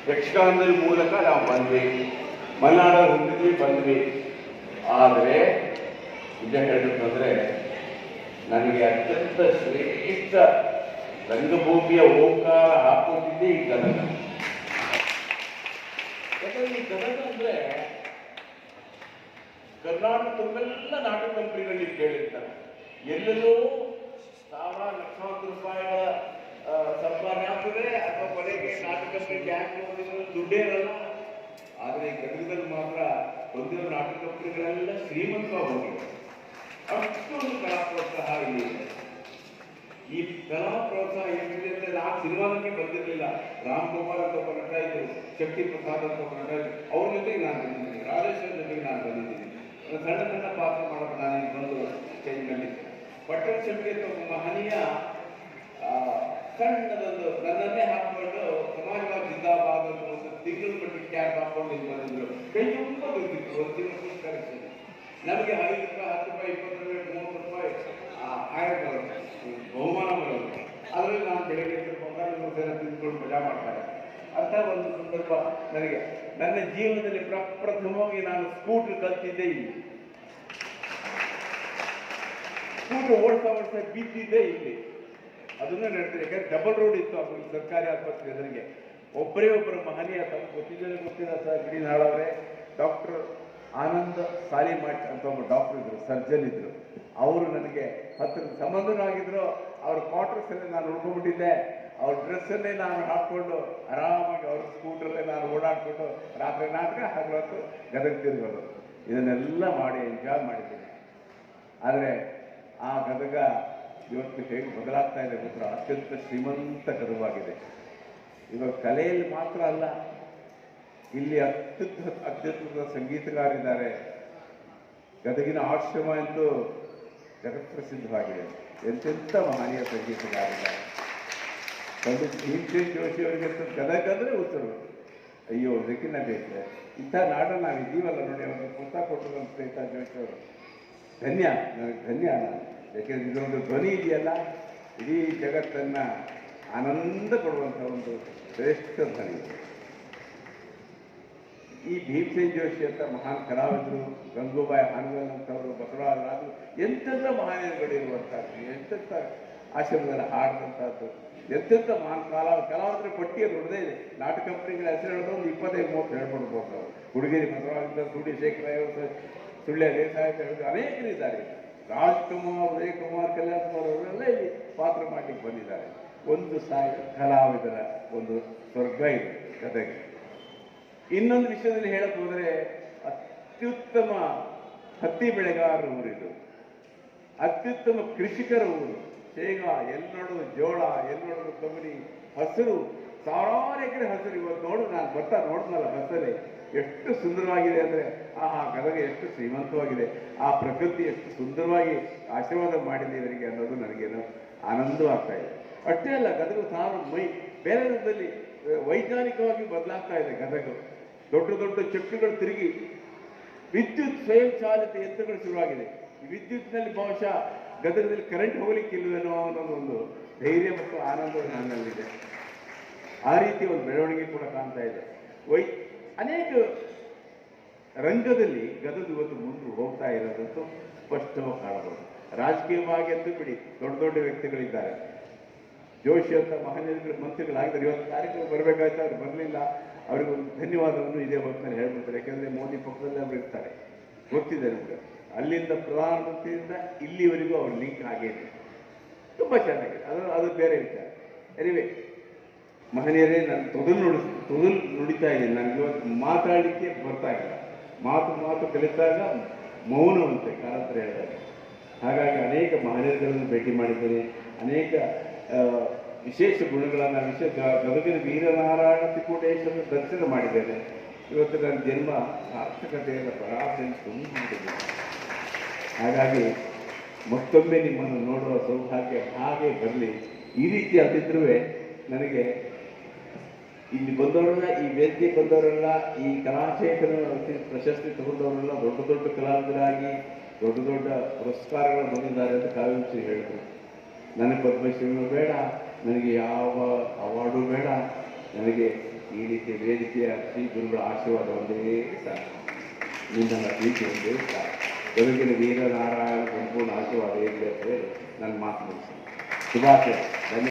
ಯಕ್ಷಗಾನದ ಮೂಲಕ ನಾವು ಬಂದ್ವಿ, ಮಲೆನಾಡ ಹೊಂದಿದ್ವಿ ಬಂದ್ವಿ. ಆದರೆ ನಿಜ ಹೇಳಬೇಕಂದ್ರೆ ನನಗೆ ಅತ್ಯಂತ ಶ್ರೇಷ್ಠ ರಂಗಭೂಮಿಯ ಓಂಕಾರ ಹಾಕೋತಿದ್ದೆ ಈ ಗದಗ. ಯಾಕಂದ್ರೆ ಈ ಗದಗ ಅಂದ್ರೆ ಕರ್ನಾಟಕ ತುಂಬೆಲ್ಲ ನಾಟಕ ಕಂಪನಿಗಳಲ್ಲಿ ಕೇಳಿರ್ತಾರೆ, ಎಲ್ಲೆಲ್ಲೋ ಸಾವಿರ ಲಕ್ಷಾಂತರ ರೂಪಾಯಿಗಳ ಸಂಪಾದನೆ ಆಗ್ತದೆ, ಅಥವಾ ಕೊನೆಗೆ ನಾಟಕ ಕಂಪನಿ ಬ್ಯಾಂಕ್ ದುಡ್ಡೇ ಇರಲ್ಲ. ಆದರೆ ಗದಗದಲ್ಲಿ ಮಾತ್ರ ಹೊಂದಿರೋ ನಾಟಕ ಕಂಪನಿಗಳೆಲ್ಲ ಶ್ರೀಮಂತವಾಗಿ ಹೋಗಿದೆ. ಅಷ್ಟೊಂದು ಕಲಾ ಪ್ರೋತ್ಸಾಹ ಇಲ್ಲಿ ಇದೆ. ಈ ಕಲಾ ಪ್ರೋತ್ಸಾಹ ಏನಿದೆ ಅಂದ್ರೆ ನಾನು ಸಿನಿಮಾಕ್ಕೆ ಬಂದಿರಲಿಲ್ಲ. ರಾಮ್ ಕುಮಾರ್ ಅಂತ ಒಬ್ಬ ನಟ ಇದ್ರು, ಶಕ್ತಿ ಪ್ರಸಾದ್ ಅಂತ ಒಬ್ಬ ನಟ ಇದ್ರು, ಅವ್ರ ಜೊತೆಗೆ ನಾನು ಬಂದಿದ್ದೀನಿ, ರಾಜೇಶ್ವರ ಜೊತೆಗೆ ನಾನು ಬಂದಿದ್ದೀನಿ. ಸಣ್ಣ ಸಣ್ಣ ಪಾತ್ರ ಮಾಡೋದು ನಾನು ಇಲ್ಲಿ ಬಂದು ಚೇಂಜ್ ಮಾಡಿದ್ದೆ. ಪಟ್ಟಣ ಶೆಟ್ಟಿ ಅಂತ ಒಬ್ಬ ಮಹನೀಯ ಸಣ್ಣದೊಂದು ನನ್ನನ್ನೇ ಹಾಕೊಂಡು ಸಮಾಜವಾದಿ ಜಿಂದಾಬಾದ್ ಅಂತ ಒಂದು ತಿಂಗಳ ಮಟ್ಟಿಗೆ ಕ್ಯಾಪ್ ಹಾಕೊಂಡು ಇಲ್ಲಿ ಬಂದಿದ್ರು. ಕೈ ತುಂಬ ಬರ್ತಿತ್ತು, ಒಂದು ತಿಂಗಳ ಪುಸ್ತಕ ನಮಗೆ 5 ರೂಪಾಯಿ 10 ರೂಪಾಯಿ 20 ರೂಪಾಯಿ 30 ರೂಪಾಯಿ ಆಯ್ಕೆ ಬರುತ್ತೆ, ಬಹುಮಾನ ಬರೋದು. ಅದರಲ್ಲಿ ನಾನು ಬೆಳಗ್ಗೆ ತಿಂದ್ಕೊಂಡು ಮಜಾ ಮಾಡ್ತಾರೆ. ಅಂತ ಒಂದು ಸಂದರ್ಭ ನನಗೆ ನನ್ನ ಜೀವನದಲ್ಲಿ ಪ್ರಪ್ರಥಮವಾಗಿ ನಾನು ಸ್ಕೂಟರ್ ಕಲ್ತಿದ್ದೆ ಇಲ್ಲಿ. ಸ್ಕೂಟರ್ ಓಡಿಸ್ತಾ ಬಿದ್ದಿದ್ದೆ ಇಲ್ಲಿ. ಅದನ್ನು ನಡ್ತಾರೆ, ಯಾಕಂದ್ರೆ ಡಬಲ್ ರೋಡ್ ಇತ್ತು ಅದು ಸರ್ಕಾರಿ ಆಸ್ಪತ್ರೆ ಎದುರಿಗೆ. ಒಬ್ಬರೇ ಒಬ್ಬರು ಮಹನೀಯ ತಮ್ಮ ಗೊತ್ತಿಲ್ಲ ಸರ್, ಇಡೀ ನಾಳವರೇ ಡಾಕ್ಟರ್ ಆನಂದ್ ಸಾಲಿಮಠ್ ಅಂತ ಒಬ್ಬ ಡಾಕ್ಟರ್ ಇದ್ರು, ಸರ್ಜನ್ ಇದ್ರು. ಅವರು ನನಗೆ ಹತ್ತಿರದ ಸಂಬಂಧರಾಗಿದ್ರು. ಅವ್ರ ಕ್ವಾರ್ಟರ್ಸಲ್ಲಿ ನಾನು ಉಳ್ಕೊಂಡ್ಬಿಟ್ಟಿದ್ದೆ. ಅವ್ರ ಡ್ರೆಸ್ಸನ್ನೇ ನಾನು ಹಾಕ್ಕೊಂಡು ಆರಾಮಾಗಿ ಅವ್ರ ಸ್ಕೂಟ್ರಲ್ಲೇ ನಾನು ಓಡಾಡಿಕೊಂಡು ರಾತ್ರಿ ನಾಟಕ ಹಗಲೊತ್ತು ಗದಗ ತಿರುಗೋದು. ಇದನ್ನೆಲ್ಲ ಮಾಡಿ ಎಂಜಾಯ್ ಮಾಡಿದ್ದೀನಿ. ಆದರೆ ಆ ಗದಗ ಇವತ್ತು ಹೇಗೆ ಬದಲಾಗ್ತಾ ಇದೆ ಗೊತ್ತಾ? ಅತ್ಯಂತ ಶ್ರೀಮಂತ ಗದಗವಾಗಿದೆ. ಇವಾಗ ಕಲೆಯಲ್ಲಿ ಮಾತ್ರ ಅಲ್ಲ, ಇಲ್ಲಿ ಅತ್ಯುತ್ತಮ ಸಂಗೀತಗಾರಿದ್ದಾರೆ. ಗದಗಿನ ಆಶ್ರಮ ಅಂತೂ ಜಗತ್ಪ್ರಸಿದ್ಧವಾಗಿದೆ. ಎಂತೆಂಥ ಮಹನೀಯ ಸಂಗೀತಗಾರಿದ್ದಾರೆ. ಪಂಡಿತ್ ಭೀಮಸೇನ್ ಜೋಶಿ ಅವರಿಗಂತೂ ಗದಗ ಅಂದರೆ ಉಸಿರು. ಅಯ್ಯೋ ಇದಕ್ಕಿನ್ನ ಬೇಕು. ಇಂಥ ನಾಡನ್ನು ನಾವು ಇದ್ದೀವಲ್ಲ ನೋಡಿ. ಒಂದು ಪುಸ್ತಕ ಕೊಟ್ಟರು ನಮ್ಮ ಸ್ನೇಹಿತ ಜೋಶಿ ಅವರು. ಧನ್ಯ, ನನಗೆ ಧನ್ಯ ನಾನು. ಯಾಕೆಂದ್ರೆ ಇದೊಂದು ಧ್ವನಿ ಇದೆಯಲ್ಲ, ಇಡೀ ಜಗತ್ತನ್ನು ಆನಂದ ಕೊಡುವಂಥ ಒಂದು ಶ್ರೇಷ್ಠ ಧ್ವನಿ. ಈ ಭೀಮಸೇನ್ ಜೋಶಿ ಅಂತ ಮಹಾನ್ ಕಲಾವಿದರು, ಗಂಗೂಬಾಯಿ ಹಾನಗಲ್ ಅಂತವರು, ಬಸವರಾಜ ರಾಜು, ಎಂತೆಂಥ ಮಹಾನೀಯರುಗಳಿರುವಂಥದ್ದು, ಎಂತೆಂಥ ಆಶ್ರಮದಲ್ಲಿ ಹಾಡಿದಂಥದ್ದು, ಎಂತೆಂಥ ಮಹಾನ್ ಕಲಾವಿದರ ಪಟ್ಟಿ ದೊಡ್ಡದೇ ಇದೆ. ನಾಟಕ ಕಂಪನಿಗಳ ಹೆಸರು ಹೇಳಿದ್ರೆ ಒಂದು 25-30 ಹೇಳ್ಕೊಡ್ಬೋದು ನಾವು. ಹುಡುಗಿರಿ ಬಸವರಾಜ, ಸುಡಿ ಶೇಖರ, ಸುಳ್ಯ ದೇಸಾಯಿ ಅನೇಕರಿದ್ದಾರೆ. ರಾಜ್ಕುಮಾರ್, ಉದಯಕುಮಾರ್, ಕಲ್ಯಾಣ್ ಕುಮಾರ್ ಅವರೆಲ್ಲ ಇಲ್ಲಿ ಪಾತ್ರ ಮಾಡಲಿಕ್ಕೆ ಬಂದಿದ್ದಾರೆ. ಒಂದು ಕಲಾವಿದರ ಒಂದು ಸ್ವರ್ಗ ಇದೆ ಗದಗ. ಇನ್ನೊಂದು ವಿಷಯದಲ್ಲಿ ಹೇಳಕ್ ಹೋದರೆ, ಅತ್ಯುತ್ತಮ ಹತ್ತಿ ಬೆಳೆಗಾರರ ಊರಿದು, ಅತ್ಯುತ್ತಮ ಕೃಷಿಕರ ಊರು. ಶೇಂಗಾ ಎಲ್ಲಿ ನೋಡೋದು, ಜೋಳ ಎಲ್ಲಿ ನೋಡೋದು, ತೊಗರಿ, ಹಸಿರು, ಸಾವಿರಾರು ಎಕರೆ ಹಸಿರು. ಇವತ್ತು ನೋಡು, ನಾನು ನೋಡಿದ್ನಲ್ಲ ಬಸ್ಸಲ್ಲಿ, ಎಷ್ಟು ಸುಂದರವಾಗಿದೆ ಅಂದರೆ ಗದಗ ಎಷ್ಟು ಶ್ರೀಮಂತವಾಗಿದೆ. ಆ ಪ್ರಕೃತಿ ಎಷ್ಟು ಸುಂದರವಾಗಿ ಆಶೀರ್ವಾದ ಮಾಡಿದೆ ಇವರಿಗೆ ಅನ್ನೋದು ನನಗೇನು ಆನಂದವಾಗ್ತಾ ಇದೆ. ಅಷ್ಟೇ ಅಲ್ಲ, ಗದಗ ಬೇರೆ ವಿಧದಲ್ಲಿ ವೈಜ್ಞಾನಿಕವಾಗಿ ಬದಲಾಗ್ತಾ ಇದೆ. ಗದಗ ದೊಡ್ಡ ದೊಡ್ಡ ಚಕ್ರಗಳು ತಿರುಗಿ ವಿದ್ಯುತ್ ಸ್ವಯಂ ಚಾಲಿತ ಯಂತ್ರಗಳು ಶುರುವಾಗಿದೆ. ಈ ವಿದ್ಯುತ್ನಲ್ಲಿ ಬಹುಶಃ ಗದಗದಲ್ಲಿ ಕರೆಂಟ್ ಹೋಗ್ಲಿಕ್ಕೆ ಇಲ್ಲವೇನೋ ಅನ್ನೋದೊಂದು ಧೈರ್ಯ ಮತ್ತು ಆನಂದ ನನ್ನಲ್ಲಿದೆ. ಆ ರೀತಿ ಒಂದು ಬೆಳವಣಿಗೆ ಕೂಡ ಕಾಣ್ತಾ ಇದೆ. ಅನೇಕ ರಂಗದಲ್ಲಿ ಗದಗ ಇವತ್ತು ಮುಂದೆ ಹೋಗ್ತಾ ಇರೋದಂತೂ ಸ್ಪಷ್ಟವಾಗಿ ಕಾಣಬಹುದು. ರಾಜಕೀಯವಾಗಿ ಅಂತೂ ಬಿಡಿ, ದೊಡ್ಡ ದೊಡ್ಡ ವ್ಯಕ್ತಿಗಳಿದ್ದಾರೆ. ಜೋಶಿ ಅಂತ ಮಹನೀಯರು ಮಂತ್ರಿಗಳಾಗಿದ್ದಾರೆ. ಇವತ್ತು ಕಾರ್ಯಕ್ರಮ ಬರಬೇಕಾಯ್ತು, ಅವ್ರು ಬರಲಿಲ್ಲ. ಅವ್ರಿಗೆ ಒಂದು ಧನ್ಯವಾದವನ್ನು ಇದೇ ಹೊತ್ತಿನಲ್ಲಿ ಹೇಳ್ಬಿಡ್ತಾರೆ. ಯಾಕೆಂದರೆ ಮೋದಿ ಪಕ್ಕದಲ್ಲಿ ಅವರು ಇರ್ತಾರೆ, ಗೊತ್ತಿದೆ ನಮಗೆ. ಅಲ್ಲಿಂದ ಪ್ರಧಾನಮಂತ್ರಿಯಿಂದ ಇಲ್ಲಿವರೆಗೂ ಅವ್ರ ಲಿಂಕ್ ಆಗೇ ಇದೆ, ತುಂಬ ಚೆನ್ನಾಗಿದೆ. ಅದು ಬೇರೆ ವಿಚಾರ. ಎನಿವೆ ಮಹನೀಯರೇ, ನಾನು ತೊದಲು ನುಡಿತಾ ಇದ್ದೀನಿ. ನನಗೆ ಇವತ್ತು ಮಾತಾಡಲಿಕ್ಕೆ ಬರ್ತಾ ಇಲ್ಲ. ಮಾತು ಕಲಿತಾಗ ಮೌನವಂತೆ ಕಾರಂತರ ಹೇಳಿದಾಗ. ಹಾಗಾಗಿ ಅನೇಕ ಮಹನೀಯರುಗಳನ್ನು ಭೇಟಿ ಮಾಡಿದ್ದೇನೆ. ಅನೇಕ ವಿಶೇಷ ಗುಣಗಳನ್ನು ಗದಗಿನ ವೀರನಾರಾಯಣ ತಿಕೋಟೇಶ್ವರ ದರ್ಶನ ಮಾಡಿದ್ದೇನೆ. ಇವತ್ತು ನನ್ನ ಜನ್ಮ ಸಾರ್ಥಕತೆಯ ಪರಾಸೆಯನ್ನು ತುಂಬಿಕೊಂಡಿದೆ. ಹಾಗಾಗಿ ಮತ್ತೊಮ್ಮೆ ನಿಮ್ಮನ್ನು ನೋಡುವ ಸೌಭಾಗ್ಯ ಹಾಗೆ ಬರಲಿ. ಈ ರೀತಿ ಅಲ್ಲಿದ್ರೂ ನನಗೆ ಇಲ್ಲಿ ಬಂದವರೆಲ್ಲ, ಈ ವೇದಿಕೆ ಬಂದವರೆಲ್ಲ, ಈ ಕಲಾಕ್ಷೇತ್ರ ಪ್ರಶಸ್ತಿ ತಗೊಂಡವರೆಲ್ಲ ದೊಡ್ಡ ದೊಡ್ಡ ಕಲಾವಿದರಾಗಿ ದೊಡ್ಡ ದೊಡ್ಡ ಪುರಸ್ಕಾರಗಳು ಬಂದಿದ್ದಾರೆ ಅಂತ ಕಾವ್ಯಶ್ರೀ ಹೇಳಿದ್ರು. ನನಗೆ ಪದ್ಮಶ್ರೀನೂ ಬೇಡ, ನನಗೆ ಯಾವ ಅವಾರ್ಡು ಬೇಡ, ನನಗೆ ಈ ರೀತಿಯ ವೇದಿಕೆಯ ಶ್ರೀ ಗುರುಗಳ ಆಶೀರ್ವಾದ ಒಂದೇ ಸಾಕು, ನಿನ್ನ ಪ್ರೀತಿ ಒಂದೇ ಸಾಕು. ಬೆಳಗಿನ ವೀರನಾರಾಯಣ ಸಂಪೂರ್ಣ ಆಶೀರ್ವಾದ ಹೇಗೆ ನನ್ನ ಮಾತು ಮುಗಿಸಿ ಶುಭಾಶಯ.